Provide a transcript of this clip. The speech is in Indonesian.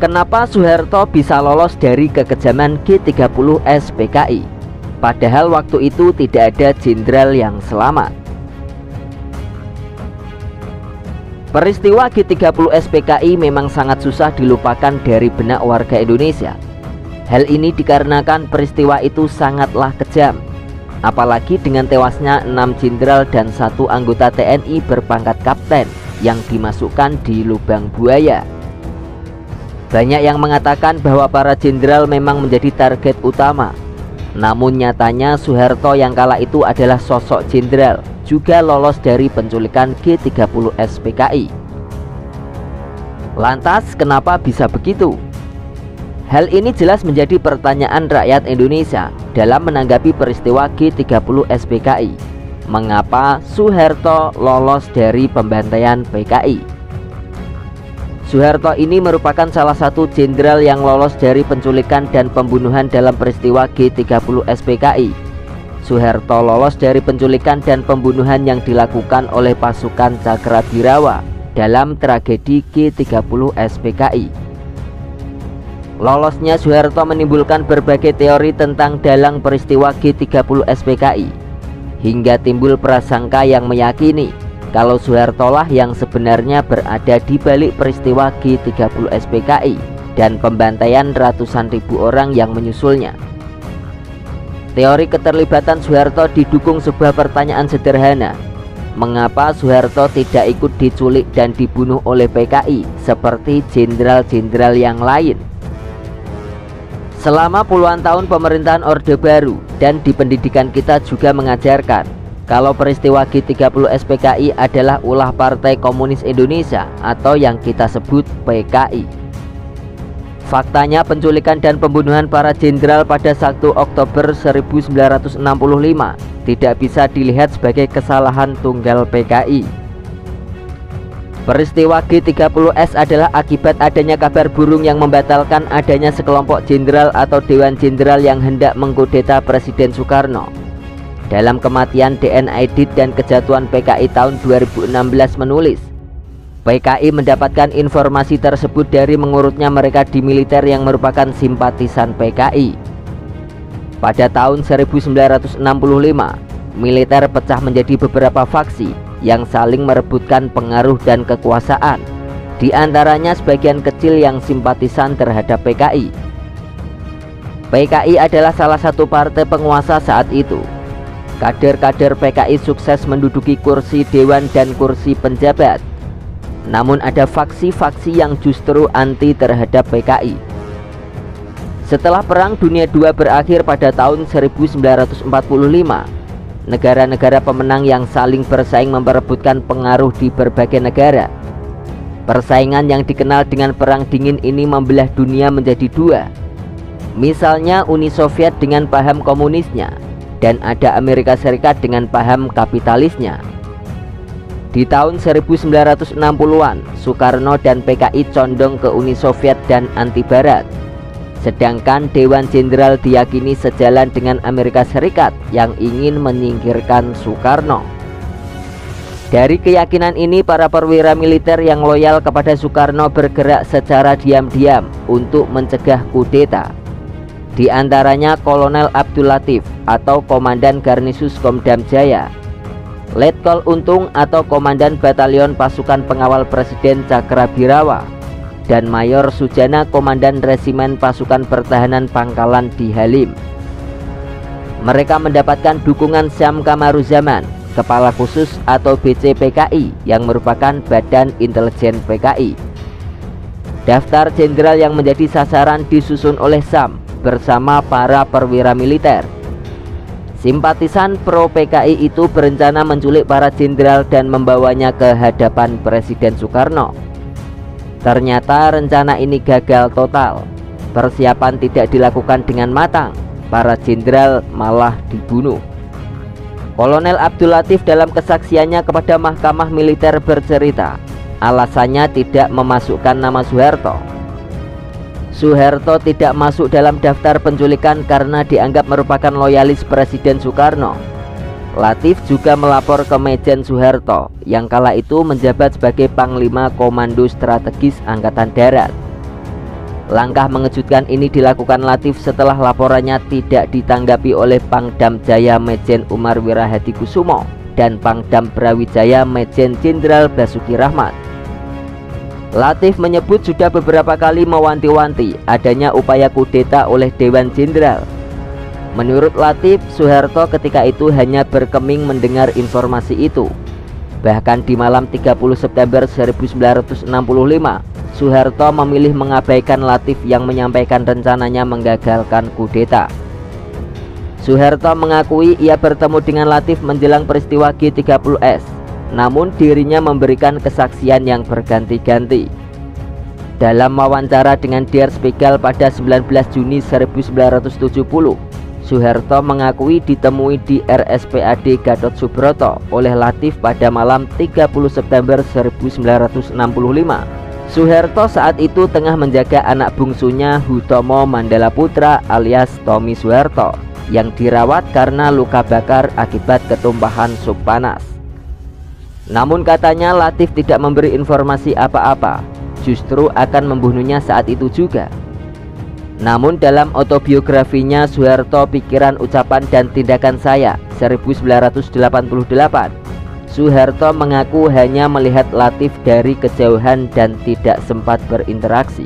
Kenapa Soeharto bisa lolos dari kekejaman G30S PKI? Padahal waktu itu tidak ada jenderal yang selamat. Peristiwa G30S PKI memang sangat susah dilupakan dari benak warga Indonesia. Hal ini dikarenakan peristiwa itu sangatlah kejam, apalagi dengan tewasnya 6 jenderal dan 1 anggota TNI berpangkat kapten yang dimasukkan di lubang buaya. Banyak yang mengatakan bahwa para jenderal memang menjadi target utama. Namun nyatanya Soeharto yang kala itu adalah sosok jenderal, juga lolos dari penculikan G30S PKI. Lantas kenapa bisa begitu? Hal ini jelas menjadi pertanyaan rakyat Indonesia dalam menanggapi peristiwa G30S PKI. Mengapa Soeharto lolos dari pembantaian PKI? Soeharto ini merupakan salah satu jenderal yang lolos dari penculikan dan pembunuhan dalam peristiwa G30S PKI. Soeharto lolos dari penculikan dan pembunuhan yang dilakukan oleh pasukan Cakrabirawa dalam tragedi G30S PKI. Lolosnya Soeharto menimbulkan berbagai teori tentang dalang peristiwa G30S PKI, hingga timbul prasangka yang meyakini kalau Soeharto lah yang sebenarnya berada di balik peristiwa G30S PKI dan pembantaian ratusan ribu orang yang menyusulnya. Teori keterlibatan Soeharto didukung sebuah pertanyaan sederhana. Mengapa Soeharto tidak ikut diculik dan dibunuh oleh PKI seperti jenderal-jenderal yang lain? Selama puluhan tahun pemerintahan Orde Baru dan di pendidikan kita juga mengajarkan kalau peristiwa G30S PKI adalah ulah Partai Komunis Indonesia atau yang kita sebut PKI. Faktanya penculikan dan pembunuhan para jenderal pada 1 Oktober 1965 tidak bisa dilihat sebagai kesalahan tunggal PKI. Peristiwa G30S adalah akibat adanya kabar burung yang membatalkan adanya sekelompok jenderal atau dewan jenderal yang hendak mengkudeta Presiden Soekarno. Dalam kematian DN Aidit dan kejatuhan PKI tahun 2016 menulis, PKI mendapatkan informasi tersebut dari mengurutnya mereka di militer yang merupakan simpatisan PKI. Pada tahun 1965, militer pecah menjadi beberapa faksi yang saling merebutkan pengaruh dan kekuasaan, di antaranya sebagian kecil yang simpatisan terhadap PKI. PKI adalah salah satu partai penguasa saat itu. Kader-kader PKI sukses menduduki kursi dewan dan kursi penjabat. Namun ada faksi-faksi yang justru anti terhadap PKI. Setelah Perang Dunia II berakhir pada tahun 1945, negara-negara pemenang yang saling bersaing memperebutkan pengaruh di berbagai negara. Persaingan yang dikenal dengan Perang Dingin ini membelah dunia menjadi dua. Misalnya Uni Soviet dengan paham komunisnya, dan ada Amerika Serikat dengan paham kapitalisnya. Di tahun 1960-an, Soekarno dan PKI condong ke Uni Soviet dan anti Barat. Sedangkan Dewan Jenderal diyakini sejalan dengan Amerika Serikat yang ingin menyingkirkan Soekarno. Dari keyakinan ini, para perwira militer yang loyal kepada Soekarno bergerak secara diam-diam untuk mencegah kudeta. Di antaranya Kolonel Abdul Latif atau Komandan Garnisus Komdam Jaya, Letkol Untung atau Komandan Batalion Pasukan Pengawal Presiden Cakrabirawa, dan Mayor Sujana Komandan Resimen Pasukan Pertahanan Pangkalan di Halim. Mereka mendapatkan dukungan Syam Kamaruzaman, Kepala Khusus atau BC PKI yang merupakan Badan Intelijen PKI. Daftar jenderal yang menjadi sasaran disusun oleh Syam bersama para perwira militer. Simpatisan pro PKI itu berencana menculik para jenderal dan membawanya ke hadapan Presiden Soekarno. Ternyata rencana ini gagal total. Persiapan tidak dilakukan dengan matang. Para jenderal malah dibunuh. Kolonel Abdul Latif dalam kesaksiannya kepada Mahkamah Militer bercerita, alasannya tidak memasukkan nama Soeharto. Soeharto tidak masuk dalam daftar penculikan karena dianggap merupakan loyalis Presiden Soekarno. Latif juga melapor ke Mejen Soeharto yang kala itu menjabat sebagai Panglima Komando Strategis Angkatan Darat. Langkah mengejutkan ini dilakukan Latif setelah laporannya tidak ditanggapi oleh Pangdam Jaya Majen Umar Wirahadikusumo dan Pangdam Brawijaya Majen Jenderal Basuki Rahmat. Latif menyebut sudah beberapa kali mewanti-wanti adanya upaya kudeta oleh Dewan Jenderal. Menurut Latif, Soeharto ketika itu hanya berkeming mendengar informasi itu. Bahkan di malam 30 September 1965, Soeharto memilih mengabaikan Latif yang menyampaikan rencananya menggagalkan kudeta. Soeharto mengakui ia bertemu dengan Latif menjelang peristiwa G30S, namun dirinya memberikan kesaksian yang berganti-ganti. Dalam wawancara dengan Der Spiegel pada 19 Juni 1970, Soeharto mengakui ditemui di RSPAD Gatot Subroto oleh Latif pada malam 30 September 1965. Soeharto saat itu tengah menjaga anak bungsunya Hutomo Mandala Putra alias Tommy Soeharto yang dirawat karena luka bakar akibat ketumpahan sup panas. Namun katanya Latif tidak memberi informasi apa-apa, justru akan membunuhnya saat itu juga. Namun dalam autobiografinya Soeharto Pikiran, Ucapan, dan Tindakan Saya 1988, Soeharto mengaku hanya melihat Latif dari kejauhan dan tidak sempat berinteraksi.